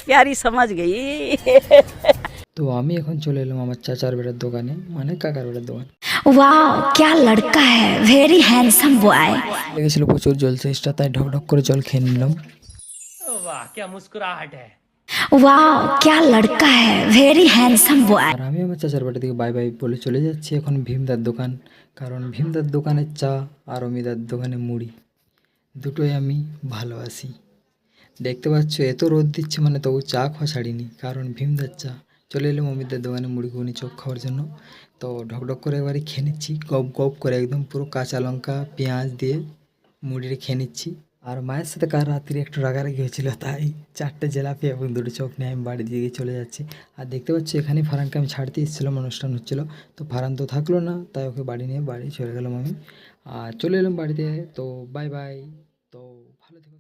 प्यारी समझ गई। তো আমি এখন চলে এলাম আমার চাচার বেটার দোকানে, মানে কাকার বেটার দোকানে। वाह क्या लड़का है, वेरी हैंडसम बॉय। লেগেছিল প্রচুর জল চেষ্টা, তাই ঢক ঢক করে জল খেয়ে নিলাম। वाह क्या लड़का है, वेरी हैंडसम बॉय। আর আমি আমার চাচার বাড়ি থেকে বাই বাই বলে চলে যাচ্ছি এখন ভীমদার দোকান, কারণ ভীমদার দোকানের চা আর অমিতার দোকানে মুড়ি দুটোই আমি ভালোবাসি। দেখতে পাচ্ছ এত রোদ দিচ্ছে, মানে তবু চা খাওয়া ছাড়িনি, কারণ ভীমদার চা। চলে এলাম অমিতার দোকানে মুড়ি ঘুগনি চোখ খাওয়ার জন্য। তো ঢকঢক করে একবারে খেয়ে নিচ্ছি, গপ গপ করে একদম পুরো কাঁচা লঙ্কা পেঁয়াজ দিয়ে মুড়িটা খেয়ে নিচ্ছি। আর মায়ের সাথে কার রাত্রি একটু রাগারাগি হয়েছিল, তাই 4টে জিলাপি এবং 2টো চপ নিয়ে আমি বাড়ির দিকে চলে যাচ্ছি। আর দেখতে পাচ্ছি এখানে ফারানকে আমি ছাড়তে এসেছিলাম, অনুষ্ঠান হচ্ছিলো, তো ফারান তো থাকলো না, তাই ওকে বাড়ি নিয়ে বাড়ি চলে গেলাম আমি। আর চলে এলাম বাড়িতে। তো বাই বাই। তো ভালো থেকো।